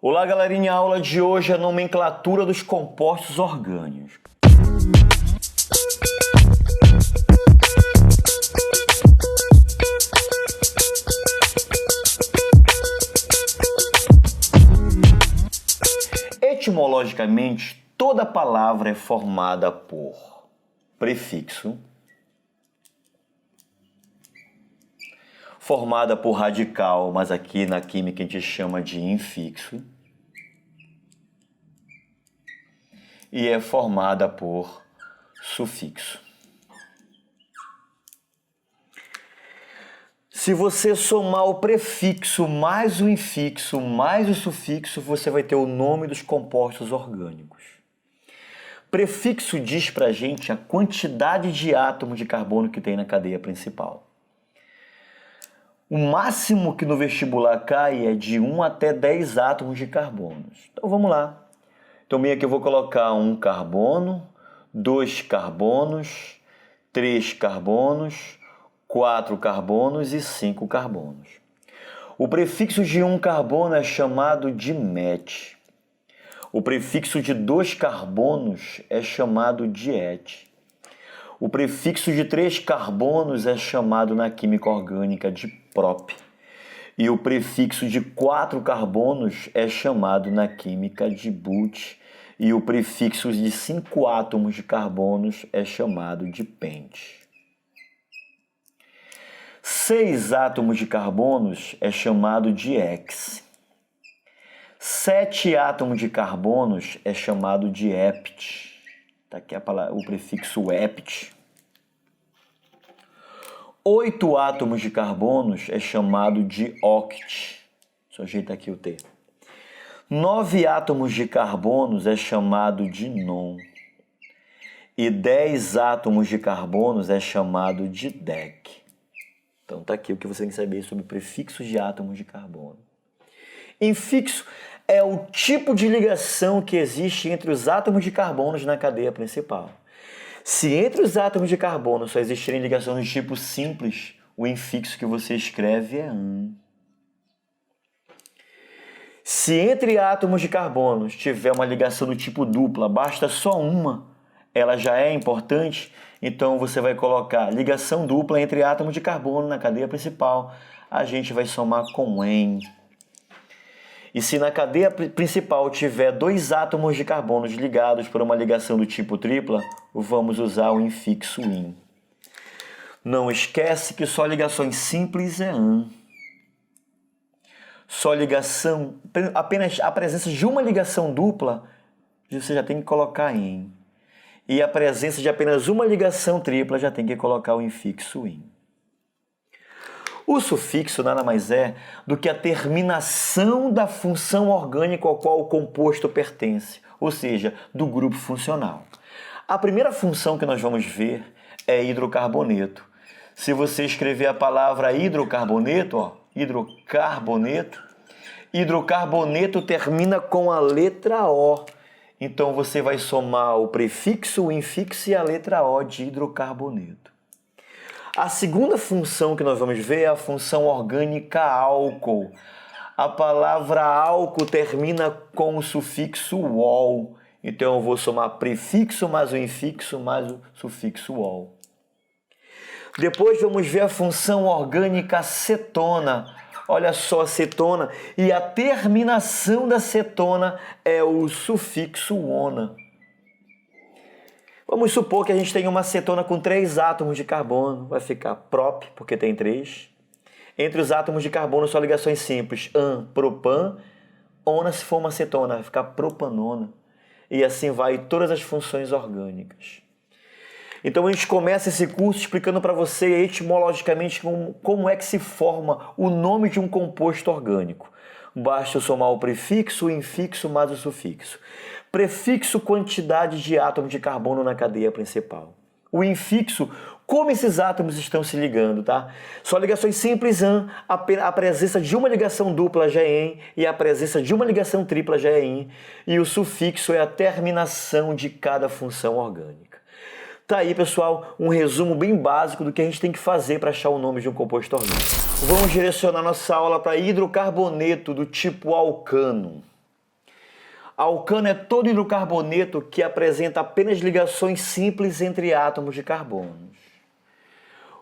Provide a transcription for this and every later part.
Olá, galerinha, a aula de hoje é a nomenclatura dos compostos orgânicos. Etimologicamente, toda palavra é formada por prefixo, formada por radical, mas aqui na química a gente chama de infixo, e é formada por sufixo. Se você somar o prefixo mais o infixo mais o sufixo, você vai ter o nome dos compostos orgânicos. Prefixo diz pra gente a quantidade de átomos de carbono que tem na cadeia principal. O máximo que no vestibular cai é de 1 até 10 átomos de carbono. Então vamos lá. Então bem aqui eu vou colocar 1 carbono, 2 carbonos, 3 carbonos, 4 carbonos e 5 carbonos. O prefixo de 1 carbono é chamado de met. O prefixo de 2 carbonos é chamado de et. O prefixo de 3 carbonos é chamado na química orgânica de prop. E o prefixo de 4 carbonos é chamado na química de but. E o prefixo de 5 átomos de carbonos é chamado de pent. 6 átomos de carbonos é chamado de hex. 7 átomos de carbonos é chamado de hept. Está aqui o prefixo hept. 8 átomos de carbonos é chamado de oct. Deixa eu ajeitar aqui o T. 9 átomos de carbonos é chamado de non. E 10 átomos de carbonos é chamado de dec. Então está aqui o que você tem que saber sobre prefixos de átomos de carbono. Infixo é o tipo de ligação que existe entre os átomos de carbono na cadeia principal. Se entre os átomos de carbono só existirem ligações do tipo simples, o infixo que você escreve é an. Se entre átomos de carbono tiver uma ligação do tipo dupla, basta só uma, ela já é importante, então você vai colocar ligação dupla entre átomos de carbono na cadeia principal, a gente vai somar com en. E se na cadeia principal tiver 2 átomos de carbono ligados por uma ligação do tipo tripla, vamos usar o infixo in. Não esquece que só ligações simples é an. Só ligação, apenas a presença de uma ligação dupla, você já tem que colocar en. E a presença de apenas uma ligação tripla já tem que colocar o infixo in. O sufixo nada mais é do que a terminação da função orgânica ao qual o composto pertence, ou seja, do grupo funcional. A primeira função que nós vamos ver é hidrocarboneto. Se você escrever a palavra hidrocarboneto, hidrocarboneto termina com a letra O. Então você vai somar o prefixo, o infixo e a letra O de hidrocarboneto. A segunda função que nós vamos ver é a função orgânica álcool. A palavra álcool termina com o sufixo -ol. Então eu vou somar prefixo mais o infixo mais o sufixo -ol. Depois vamos ver a função orgânica cetona. Olha só a cetona. E a terminação da cetona é o sufixo -ona. Vamos supor que a gente tenha uma cetona com 3 átomos de carbono. Vai ficar prop, porque tem 3. Entre os átomos de carbono só ligações simples. An, propan. Ona, se for uma cetona, vai ficar propanona. E assim vai todas as funções orgânicas. Então a gente começa esse curso explicando para você etimologicamente como é que se forma o nome de um composto orgânico. Basta somar o prefixo, o infixo mais o sufixo. Prefixo, quantidade de átomos de carbono na cadeia principal. O infixo, como esses átomos estão se ligando, tá? Só ligações simples an, a presença de uma ligação dupla já é en, e a presença de uma ligação tripla já é in, e o sufixo é a terminação de cada função orgânica. Tá aí, pessoal, um resumo bem básico do que a gente tem que fazer para achar o nome de um composto orgânico. Vamos direcionar nossa aula para hidrocarboneto do tipo alcano. Alcano é todo hidrocarboneto que apresenta apenas ligações simples entre átomos de carbono.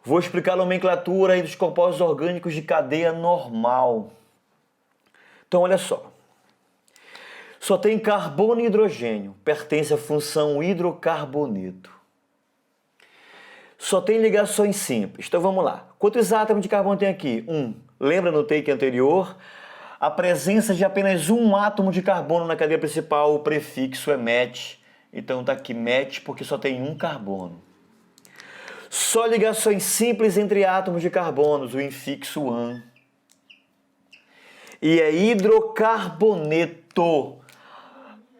Vou explicar a nomenclatura aí dos compostos orgânicos de cadeia normal. Então, olha só. Só tem carbono e hidrogênio, pertence à função hidrocarboneto. Só tem ligações simples. Então, vamos lá. Quantos átomos de carbono tem aqui? 1. Lembra no take anterior? A presença de apenas um átomo de carbono na cadeia principal, o prefixo é met. Então, está aqui met porque só tem um carbono. Só ligações simples entre átomos de carbonos, o infixo an. E é hidrocarboneto.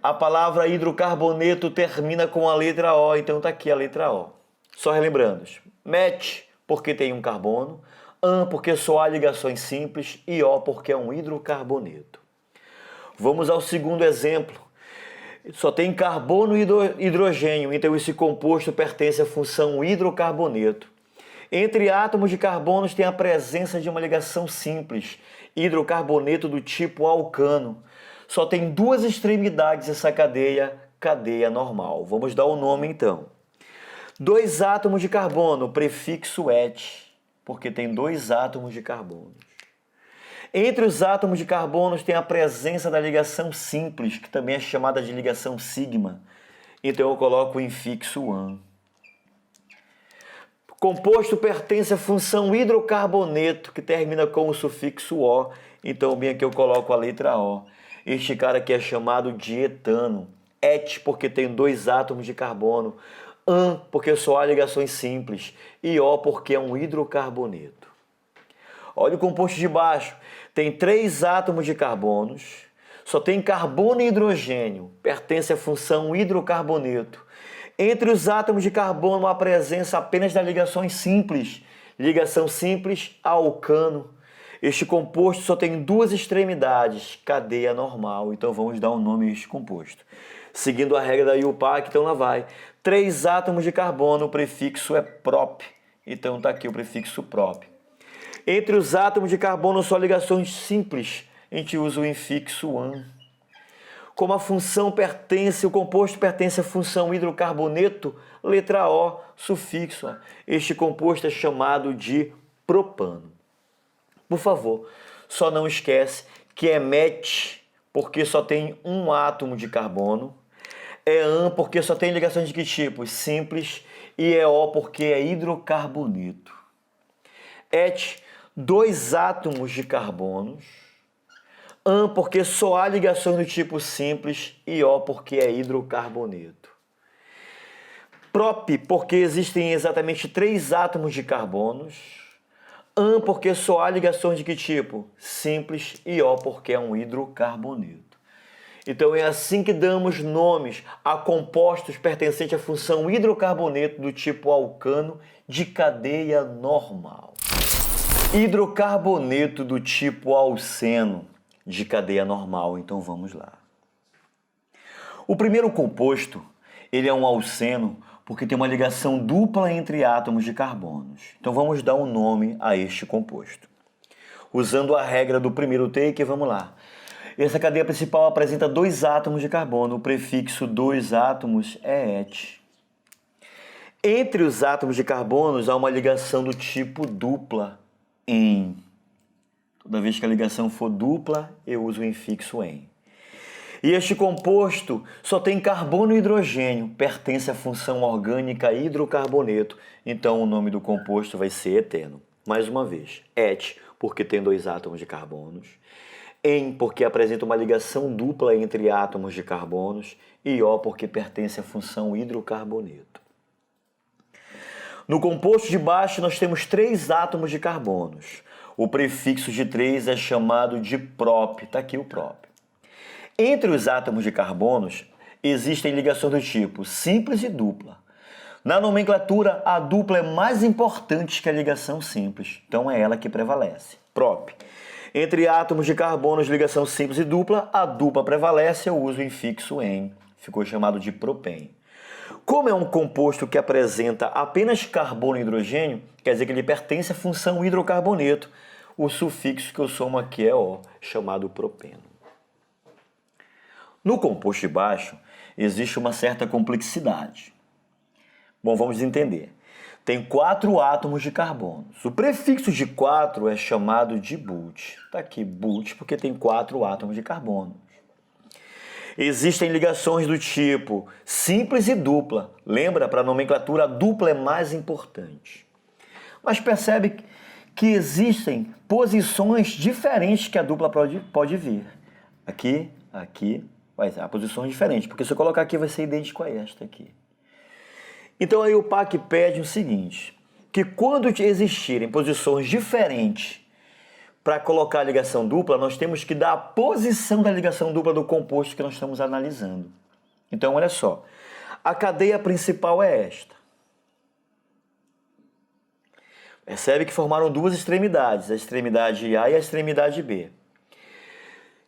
A palavra hidrocarboneto termina com a letra O, então está aqui a letra O. Só relembrando, met porque tem um carbono, an porque só há ligações simples e O porque é um hidrocarboneto. Vamos ao segundo exemplo. Só tem carbono e hidrogênio, então esse composto pertence à função hidrocarboneto. Entre átomos de carbonos tem a presença de uma ligação simples, hidrocarboneto do tipo alcano. Só tem duas extremidades essa cadeia normal. Vamos dar o nome então. 2 átomos de carbono, prefixo et, porque tem 2 átomos de carbono. Entre os átomos de carbono tem a presença da ligação simples, que também é chamada de ligação sigma. Então eu coloco o infixo an. Composto pertence à função hidrocarboneto, que termina com o sufixo O. Então bem aqui eu coloco a letra O. Este cara aqui é chamado de etano. Et porque tem 2 átomos de carbono. An porque só há ligações simples. E O porque é um hidrocarboneto. Olha o composto de baixo. Tem 3 átomos de carbonos. Só tem carbono e hidrogênio. Pertence à função hidrocarboneto. Entre os átomos de carbono há presença apenas das ligações simples. Ligação simples, alcano. Este composto só tem 2 extremidades, cadeia normal. Então vamos dar um nome a este composto. Seguindo a regra da IUPAC, então lá vai. 3 átomos de carbono, o prefixo é prop. Então está aqui o prefixo prop. Entre os átomos de carbono só ligações simples. A gente usa o infixo an. Como a função pertence, o composto pertence à função hidrocarboneto, letra O, sufixo. Este composto é chamado de propano. Por favor, só não esquece que é met porque só tem um átomo de carbono, é an porque só tem ligações de que tipo? Simples, e é O porque é hidrocarboneto. Et, 2 átomos de carbonos, an porque só há ligações do tipo simples e O porque é hidrocarboneto. Prop porque existem exatamente 3 átomos de carbonos, an porque só há ligações de que tipo? Simples e O porque é um hidrocarboneto. Então é assim que damos nomes a compostos pertencentes à função hidrocarboneto do tipo alcano de cadeia normal. Hidrocarboneto do tipo alceno de cadeia normal, então vamos lá. O primeiro composto, ele é um alceno porque tem uma ligação dupla entre átomos de carbonos. Então vamos dar um nome a este composto. Usando a regra do primeiro take, vamos lá. Essa cadeia principal apresenta 2 átomos de carbono, o prefixo 2 átomos é et. Entre os átomos de carbonos há uma ligação do tipo dupla, em. Toda vez que a ligação for dupla, eu uso o infixo em. E este composto só tem carbono e hidrogênio, pertence à função orgânica hidrocarboneto, então o nome do composto vai ser eteno. Mais uma vez, et, porque tem 2 átomos de carbonos, em, porque apresenta uma ligação dupla entre átomos de carbonos, e O, porque pertence à função hidrocarboneto. No composto de baixo, nós temos 3 átomos de carbonos. O prefixo de 3 é chamado de prop. Está aqui o prop. Entre os átomos de carbonos, existem ligações do tipo simples e dupla. Na nomenclatura, a dupla é mais importante que a ligação simples. Então, é ela que prevalece. Prop. Entre átomos de carbonos, ligação simples e dupla, a dupla prevalece, eu uso o infixo em. Ficou chamado de propene. Como é um composto que apresenta apenas carbono e hidrogênio, quer dizer que ele pertence à função hidrocarboneto. O sufixo que eu somo aqui é O, chamado propeno. No composto de baixo, existe uma certa complexidade. Bom, vamos entender. Tem 4 átomos de carbono. O prefixo de 4 é chamado de but. Está aqui, but, porque tem 4 átomos de carbono. Existem ligações do tipo simples e dupla. Lembra, para a nomenclatura, a dupla é mais importante. Mas percebe que existem posições diferentes que a dupla pode vir. Aqui, vai ser posições diferentes, porque se eu colocar aqui vai ser idêntico a esta aqui. Então aí o PAC pede o seguinte, que quando existirem posições diferentes para colocar a ligação dupla, nós temos que dar a posição da ligação dupla do composto que nós estamos analisando. Então olha só, a cadeia principal é esta. Percebe que formaram 2 extremidades, a extremidade A e a extremidade B.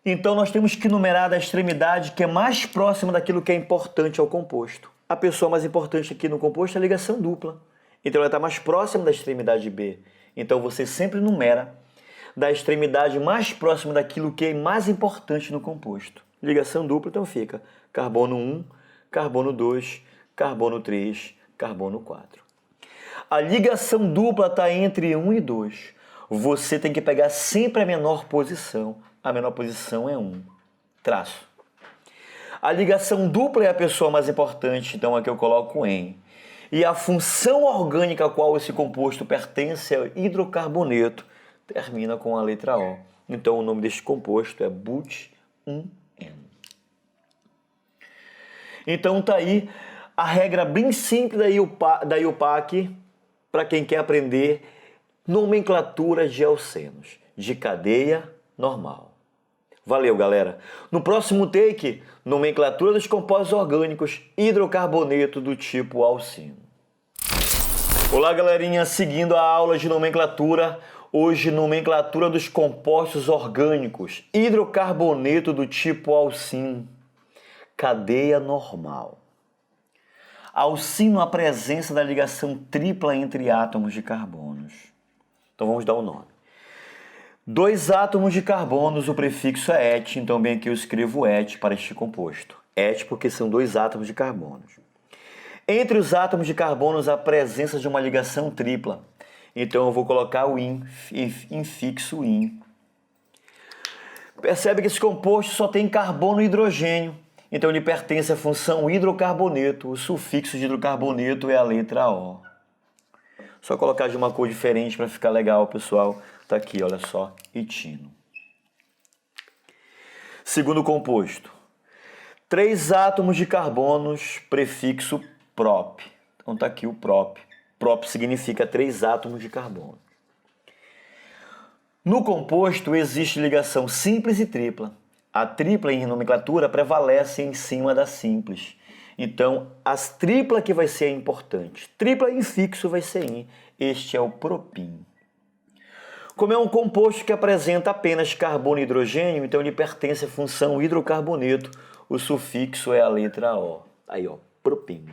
Então nós temos que numerar da extremidade que é mais próxima daquilo que é importante ao composto. A pessoa mais importante aqui no composto é a ligação dupla. Então ela está mais próxima da extremidade B. Então você sempre numera da extremidade mais próxima daquilo que é mais importante no composto. Ligação dupla, então fica carbono 1, carbono 2, carbono 3, carbono 4. A ligação dupla está entre 1 e 2. Você tem que pegar sempre a menor posição. A menor posição é 1. Traço. A ligação dupla é a pessoa mais importante, então aqui eu coloco em. E a função orgânica a qual esse composto pertence é hidrocarboneto, termina com a letra O. Então o nome deste composto é but1N. Então tá aí a regra bem simples da IUPAC para quem quer aprender nomenclatura de alcenos, de cadeia normal. Valeu, galera! No próximo take, nomenclatura dos compostos orgânicos, hidrocarboneto do tipo alcino. Olá, galerinha! Seguindo a aula de nomenclatura, hoje nomenclatura dos compostos orgânicos, hidrocarboneto do tipo alcino, cadeia normal. Alcino, a presença da ligação tripla entre átomos de carbonos. Então vamos dar o nome. 2 átomos de carbonos, o prefixo é et, então bem aqui eu escrevo et para este composto. Et porque são 2 átomos de carbonos. Entre os átomos de carbonos, a presença de uma ligação tripla. Então eu vou colocar o infixo in. Percebe que esse composto só tem carbono e hidrogênio. Então ele pertence à função hidrocarboneto. O sufixo de hidrocarboneto é a letra O. Só colocar de uma cor diferente para ficar legal, pessoal. Tá aqui, olha só, etino. Segundo composto. 3 átomos de carbonos, prefixo prop. Então tá aqui o prop. Prop significa 3 átomos de carbono. No composto existe ligação simples e tripla. A tripla em nomenclatura prevalece em cima da simples. Então, as tripla que vai ser importante. Tripla infixo vai ser in. Este é o propin. Como é um composto que apresenta apenas carbono e hidrogênio, então ele pertence à função hidrocarboneto. O sufixo é a letra O. Aí, ó, propin.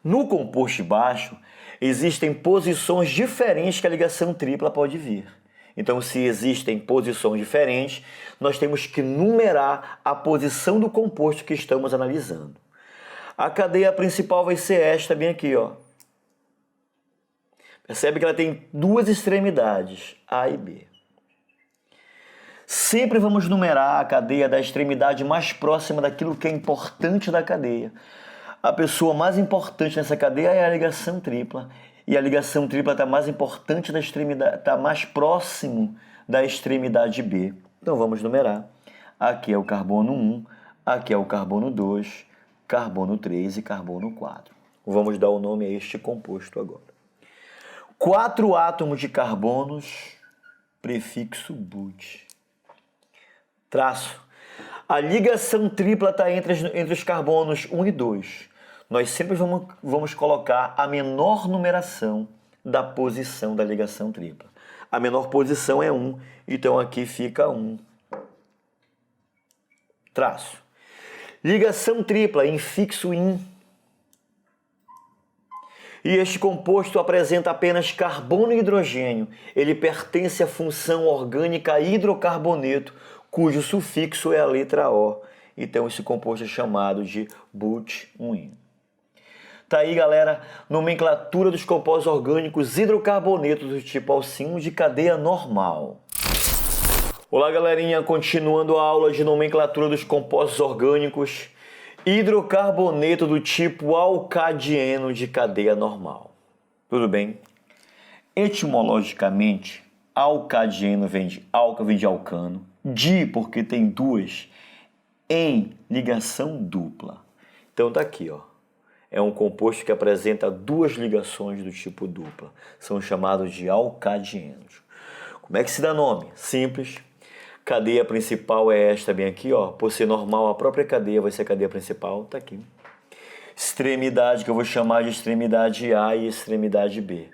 No composto baixo, existem posições diferentes que a ligação tripla pode vir. Então, se existem posições diferentes, nós temos que numerar a posição do composto que estamos analisando. A cadeia principal vai ser esta, bem aqui, ó. Percebe que ela tem 2 extremidades, A e B. Sempre vamos numerar a cadeia da extremidade mais próxima daquilo que é importante da cadeia. A pessoa mais importante nessa cadeia é a ligação tripla. E a ligação tripla está mais importante da extremidade, está mais próximo da extremidade B. Então vamos numerar. Aqui é o carbono 1, aqui é o carbono 2, carbono 3 e carbono 4. Vamos dar o nome a este composto agora. 4 átomos de carbonos, prefixo but. Traço. A ligação tripla está entre os carbonos 1 e 2. Nós sempre vamos colocar a menor numeração da posição da ligação tripla. A menor posição é 1, então aqui fica 1. Traço. Ligação tripla, infixo in. E este composto apresenta apenas carbono e hidrogênio. Ele pertence à função orgânica hidrocarboneto. cujo sufixo é a letra O. Então esse composto é chamado de butyruíno. Tá aí, galera, nomenclatura dos compostos orgânicos hidrocarbonetos do tipo alcino de cadeia normal. Olá, galerinha, continuando a aula de nomenclatura dos compostos orgânicos hidrocarboneto do tipo alcadieno de cadeia normal. Tudo bem? Etimologicamente, alcadieno vem de alca, vem de alcano, porque tem duas, em ligação dupla. Então tá aqui, ó. É um composto que apresenta duas ligações do tipo dupla. São chamados de alcadienos. Como é que se dá nome? Simples. Cadeia principal é esta bem aqui, ó. Por ser normal, a própria cadeia vai ser a cadeia principal. Tá aqui. Extremidade, que eu vou chamar de extremidade A e extremidade B.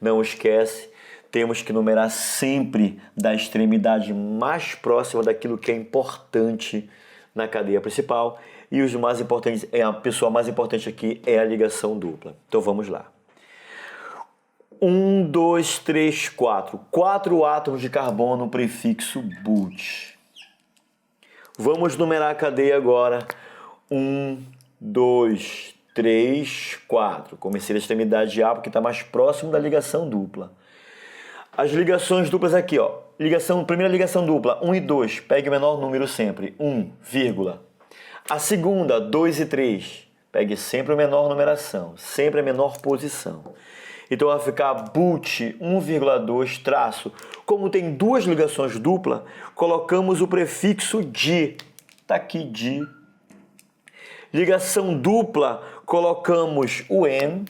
Não esquece, temos que numerar sempre da extremidade mais próxima daquilo que é importante na cadeia principal. E os mais importantes, a pessoa mais importante aqui é a ligação dupla. Então vamos lá. 1, 2, 3, 4. 4 átomos de carbono, prefixo but. Vamos numerar a cadeia agora. 1, 2, 3, 4. Comecei da extremidade A porque está mais próximo da ligação dupla. As ligações duplas aqui, ó. Primeira ligação dupla, 1 e 2. Pegue o menor número sempre. 1, vírgula. A segunda, 2 e 3. Pegue sempre a menor numeração, sempre a menor posição. Então vai ficar but 1,2 traço. Como tem duas ligações duplas, colocamos o prefixo di. Está aqui di. Ligação dupla, colocamos o N,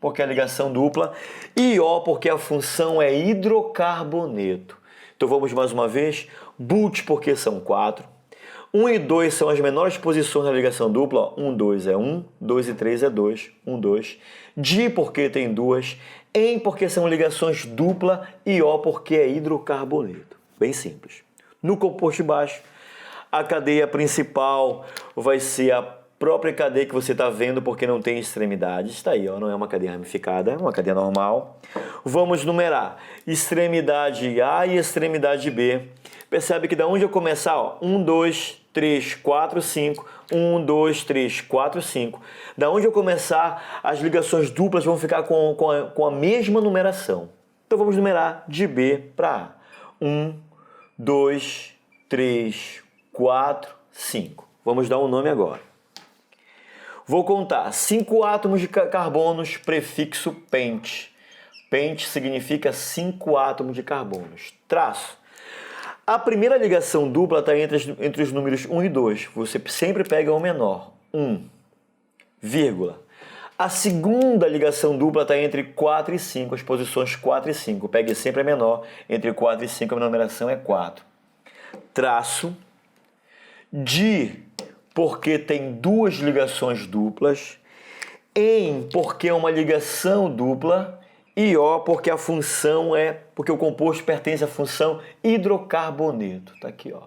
porque é a ligação dupla, e O, porque a função é hidrocarboneto. Então vamos mais uma vez. But, porque são 4. 1 e 2 são as menores posições da ligação dupla. 1, 2 é 1, 2 e 3 é 2, 1, 2. Di, porque tem duas. Em, porque são ligações dupla. E O, porque é hidrocarboneto. Bem simples. No composto de baixo, a cadeia principal vai ser a própria cadeia que você está vendo, porque não tem extremidades. Está aí, ó, não é uma cadeia ramificada, é uma cadeia normal. Vamos numerar extremidade A e extremidade B. Percebe que da onde eu começar, ó, 1, 2, 3, 4, 5, 1, 2, 3, 4, 5. Da onde eu começar, as ligações duplas vão ficar com a mesma numeração. Então vamos numerar de B para A. 1, 2, 3, 4, 5. Vamos dar um nome agora. Vou contar 5 átomos de carbonos, prefixo pente. Pente significa 5 átomos de carbonos. Traço. A primeira ligação dupla está entre os números 1 e 2. Você sempre pega o menor. 1, vírgula. A segunda ligação dupla está entre 4 e 5, as posições 4 e 5. Pegue sempre a menor. Entre 4 e 5 a numeração é 4. Traço. Di, porque tem duas ligações duplas. Em, porque é uma ligação dupla. E O, porque a função porque o composto pertence à função hidrocarboneto. Tá aqui, ó.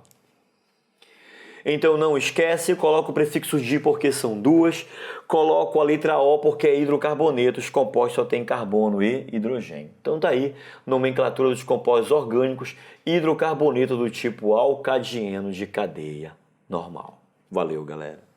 Então não esquece, coloca o prefixo di porque são duas, coloco a letra O porque é hidrocarboneto, os compostos só têm carbono e hidrogênio. Então tá aí, nomenclatura dos compostos orgânicos, hidrocarboneto do tipo alcadieno de cadeia normal. Valeu, galera.